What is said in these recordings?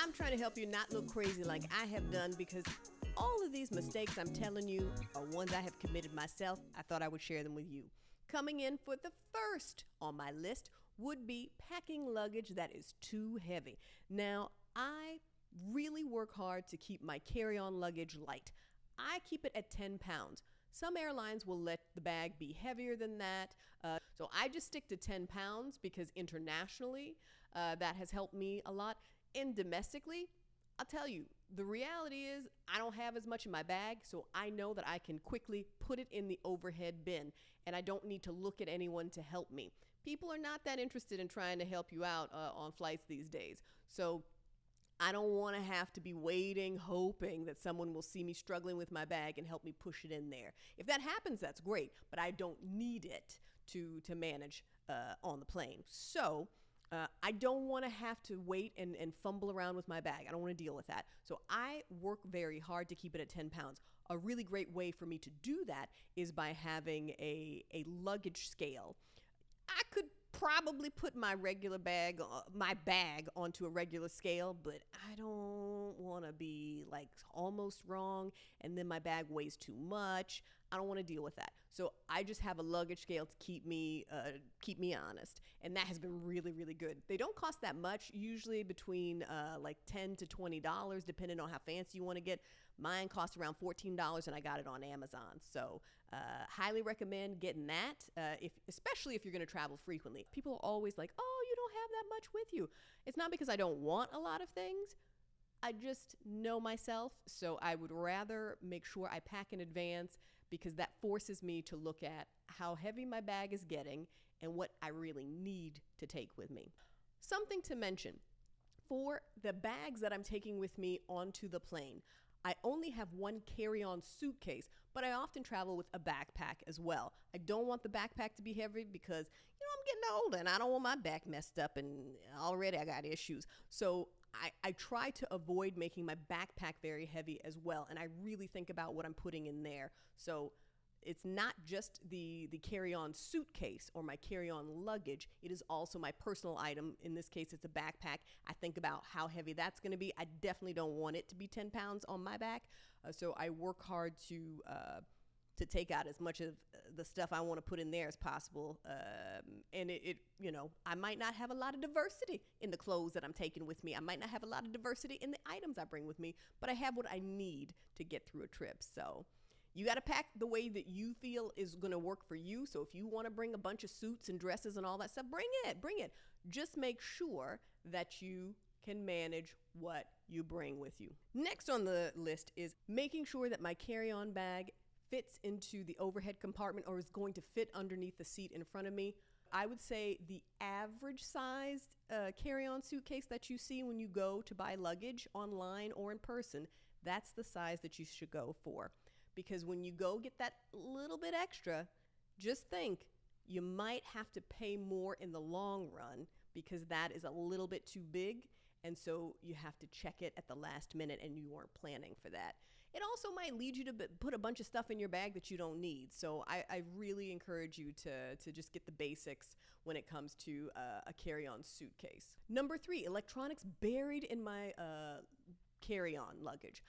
I'm trying to help you not look crazy like I have done, because all of these mistakes I'm telling you are ones I have committed myself. I thought I would share them with you. Coming in for the first on my list would be packing luggage that is too heavy. Now, I really work hard to keep my carry-on luggage light. I keep it at 10 pounds. Some airlines will let the bag be heavier than that. So I just stick to 10 pounds because internationally, that has helped me a lot. And domestically, I'll tell you, the reality is I don't have as much in my bag, so I know that I can quickly put it in the overhead bin, and I don't need to look at anyone to help me. People are not that interested in trying to help you out on flights these days. So I don't want to have to be waiting, hoping that someone will see me struggling with my bag and help me push it in there. If that happens, that's great, but I don't need it to manage on the plane. So I don't want to have to wait and fumble around with my bag. I don't want to deal with that. So I work very hard to keep it at 10 pounds. A really great way for me to do that is by having a luggage scale. I could probably put my bag onto a regular scale, but I don't want to be like almost wrong and then my bag weighs too much. I don't want to deal with that. So I just have a luggage scale to keep me honest, and that has been really, really good. They don't cost that much, usually between like $10 to $20, depending on how fancy you want to get. Mine cost around $14, and I got it on Amazon. So highly recommend getting that, especially if you're going to travel frequently. People are always like, "Oh, you don't have that much with you." It's not because I don't want a lot of things. I just know myself, so I would rather make sure I pack in advance, because that forces me to look at how heavy my bag is getting and what I really need to take with me. Something to mention, for the bags that I'm taking with me onto the plane, I only have one carry-on suitcase, but I often travel with a backpack as well. I don't want the backpack to be heavy because, I'm getting older and I don't want my back messed up, and already I got issues. So I try to avoid making my backpack very heavy as well, and I really think about what I'm putting in there. So it's not just the carry-on suitcase or my carry-on luggage. It is also my personal item. In this case, it's a backpack. I think about how heavy that's going to be. I definitely don't want it to be 10 pounds on my back. So I work hard to take out as much of the stuff I want to put in there as possible. And I might not have a lot of diversity in the clothes that I'm taking with me. I might not have a lot of diversity in the items I bring with me, but I have what I need to get through a trip. So you got to pack the way that you feel is going to work for you. So if you want to bring a bunch of suits and dresses and all that stuff, bring it. Just make sure that you can manage what you bring with you. Next on the list is making sure that my carry-on bag fits into the overhead compartment or is going to fit underneath the seat in front of me. I would say the average sized carry-on suitcase that you see when you go to buy luggage online or in person, that's the size that you should go for. Because when you go get that little bit extra, just think you might have to pay more in the long run because that is a little bit too big. And so you have to check it at the last minute and you weren't planning for that. It also might lead you to put a bunch of stuff in your bag that you don't need. So I really encourage you to just get the basics when it comes to a carry-on suitcase. Number 3, electronics buried in my carry-on luggage.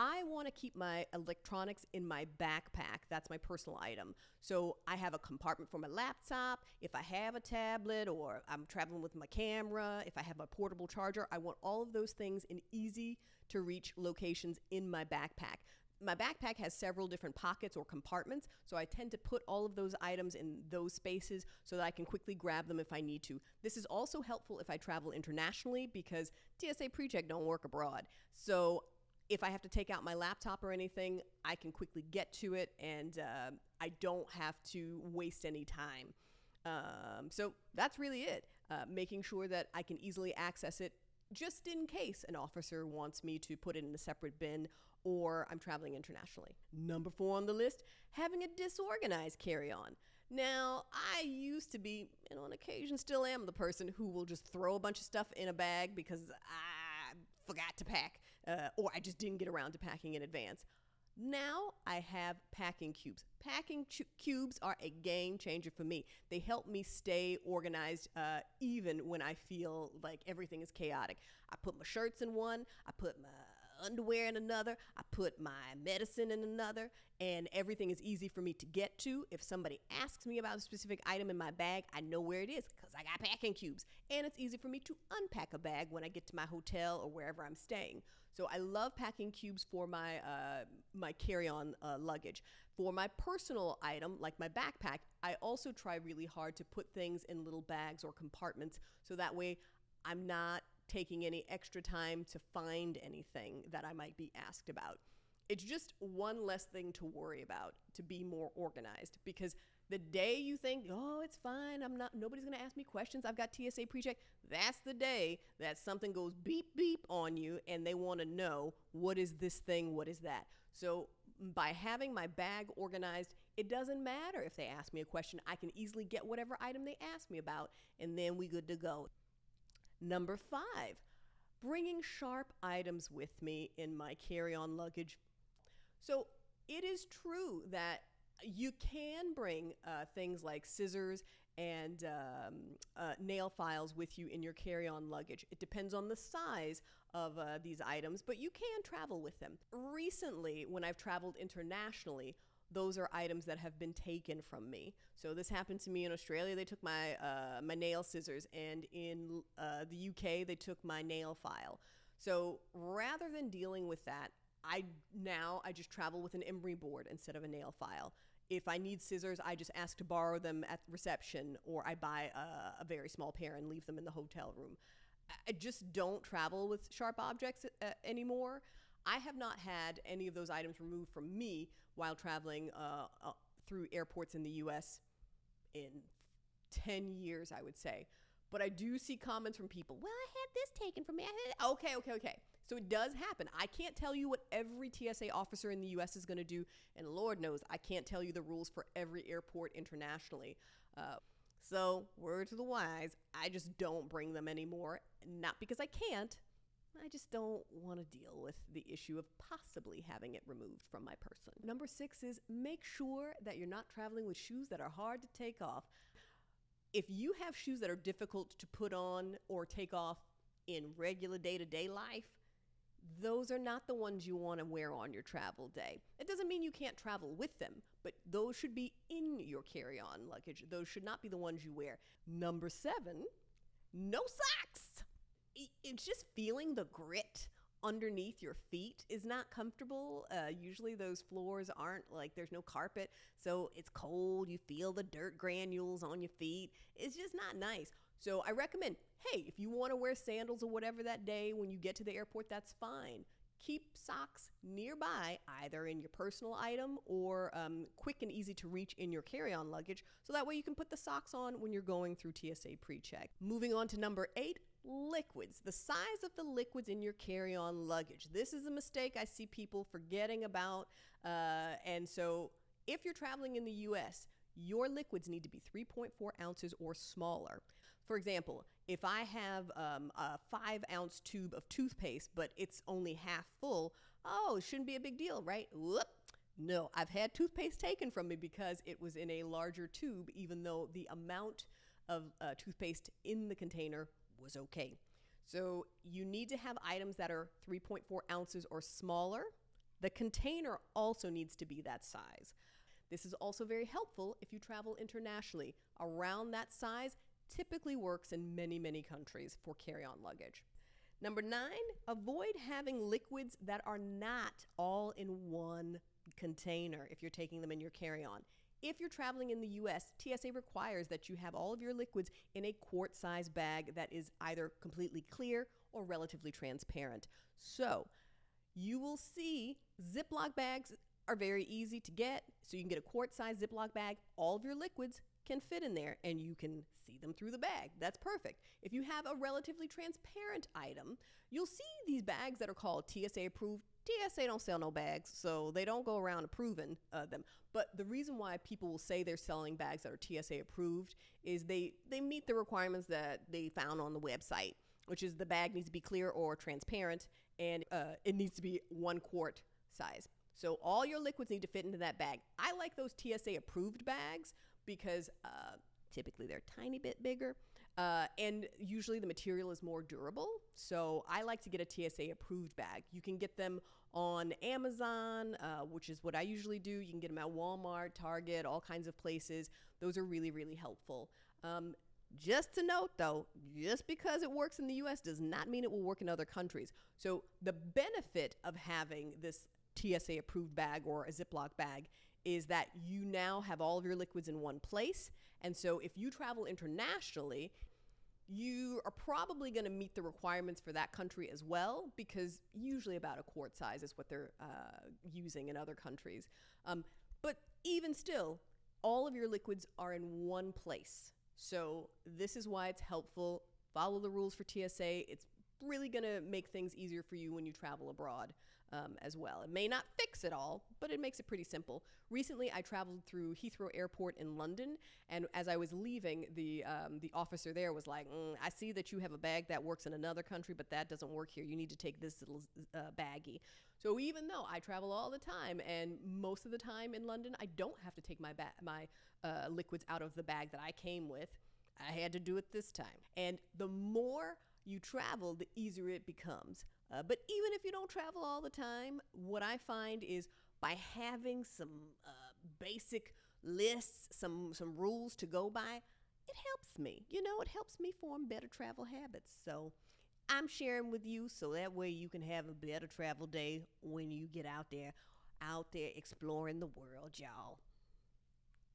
I want to keep my electronics in my backpack. That's my personal item. So I have a compartment for my laptop. If I have a tablet or I'm traveling with my camera, if I have a portable charger, I want all of those things in easy to reach locations in my backpack. My backpack has several different pockets or compartments, so I tend to put all of those items in those spaces so that I can quickly grab them if I need to. This is also helpful if I travel internationally because TSA PreCheck don't work abroad. So if I have to take out my laptop or anything, I can quickly get to it and I don't have to waste any time. So that's really it. Making sure that I can easily access it just in case an officer wants me to put it in a separate bin or I'm traveling internationally. Number 4 on the list, having a disorganized carry-on. Now, I used to be, and on occasion still am, the person who will just throw a bunch of stuff in a bag because I forgot to pack or I just didn't get around to packing in advance. Now I have packing cubes. Packing cubes are a game changer for me. They help me stay organized even when I feel like everything is chaotic. I put my shirts in one, I put my underwear in another, I put my medicine in another, and everything is easy for me to get to. If somebody asks me about a specific item in my bag, I know where it is because I got packing cubes. And it's easy for me to unpack a bag when I get to my hotel or wherever I'm staying. So I love packing cubes for my my carry-on luggage. For my personal item, like my backpack, I also try really hard to put things in little bags or compartments so that way I'm not taking any extra time to find anything that I might be asked about. It's just one less thing to worry about to be more organized, because the day you think, oh, it's fine, nobody's gonna ask me questions, I've got TSA pre-check, that's the day that something goes beep beep on you and they wanna know, what is this thing, what is that? So by having my bag organized, it doesn't matter if they ask me a question, I can easily get whatever item they ask me about, and then we good to go. Number 5, bringing sharp items with me in my carry-on luggage. So it is true that you can bring things like scissors and nail files with you in your carry-on luggage. It depends on the size of these items, but you can travel with them. Recently, when I've traveled internationally, those are items that have been taken from me. So this happened to me in Australia. They took my my nail scissors, and in the UK, they took my nail file. So rather than dealing with that, I just travel with an emery board instead of a nail file. If I need scissors, I just ask to borrow them at reception, or I buy a very small pair and leave them in the hotel room. I just don't travel with sharp objects anymore. I have not had any of those items removed from me while traveling through airports in the U.S. in 10 years, I would say. But I do see comments from people, well, I had this taken from me. Okay. So it does happen. I can't tell you what every TSA officer in the U.S. is going to do, and Lord knows I can't tell you the rules for every airport internationally. So word to the wise, I just don't bring them anymore. Not because I can't. I just don't want to deal with the issue of possibly having it removed from my person. Number 6 is make sure that you're not traveling with shoes that are hard to take off. If you have shoes that are difficult to put on or take off in regular day-to-day life, those are not the ones you want to wear on your travel day. It doesn't mean you can't travel with them, but those should be in your carry-on luggage. Those should not be the ones you wear. Number 7, no socks. It's just feeling the grit underneath your feet is not comfortable. Usually those floors aren't like, there's no carpet, so it's cold. You feel the dirt granules on your feet. It's just not nice. So I recommend, hey, if you want to wear sandals or whatever that day when you get to the airport, that's fine. Keep socks nearby, either in your personal item or quick and easy to reach in your carry-on luggage, so that way you can put the socks on when you're going through TSA pre-check. Moving on to number 8, liquids. The size of the liquids in your carry-on luggage. This is a mistake I see people forgetting about, and so if you're traveling in the U.S., your liquids need to be 3.4 ounces or smaller. For example, if I have a 5-ounce tube of toothpaste, but it's only half full, oh, it shouldn't be a big deal, right? Whoop. No, I've had toothpaste taken from me because it was in a larger tube, even though the amount of toothpaste in the container was okay. So you need to have items that are 3.4 ounces or smaller. The container also needs to be that size. This is also very helpful if you travel internationally. Around that size typically works in many, many countries for carry-on luggage. Number 9, avoid having liquids that are not all in one container if you're taking them in your carry-on. If you're traveling in the US, TSA requires that you have all of your liquids in a quart-size bag that is either completely clear or relatively transparent. So you will see Ziploc bags are very easy to get. So you can get a quart-size Ziploc bag. All of your liquids can fit in there and you can see them through the bag. That's perfect. If you have a relatively transparent item, you'll see these bags that are called TSA approved. TSA don't sell no bags, so they don't go around approving them. But the reason why people will say they're selling bags that are TSA approved is they meet the requirements that they found on the website, which is the bag needs to be clear or transparent, and it needs to be 1 quart size. So all your liquids need to fit into that bag. I like those TSA approved bags because typically they're a tiny bit bigger. And usually the material is more durable. So I like to get a TSA approved bag. You can get them on Amazon, which is what I usually do. You can get them at Walmart, Target, all kinds of places. Those are really, really helpful. Just to note though, just because it works in the US does not mean it will work in other countries. So the benefit of having this TSA approved bag or a Ziploc bag is that you now have all of your liquids in one place. And so if you travel internationally, you are probably going to meet the requirements for that country as well, because usually about a quart size is what they're using in other countries. But even still, all of your liquids are in one place. So this is why it's helpful. Follow the rules for TSA. It's really going to make things easier for you when you travel abroad as well. It may not fix it all, but it makes it pretty simple. Recently, I traveled through Heathrow Airport in London, and as I was leaving, the officer there was like, I see that you have a bag that works in another country, but that doesn't work here. You need to take this little baggie. So even though I travel all the time, and most of the time in London, I don't have to take my liquids out of the bag that I came with, I had to do it this time. And the more you travel, the easier it becomes. But even if you don't travel all the time, what I find is by having some basic lists, some rules to go by, it helps me. It helps me form better travel habits. So I'm sharing with you so that way you can have a better travel day when you get out there exploring the world, y'all.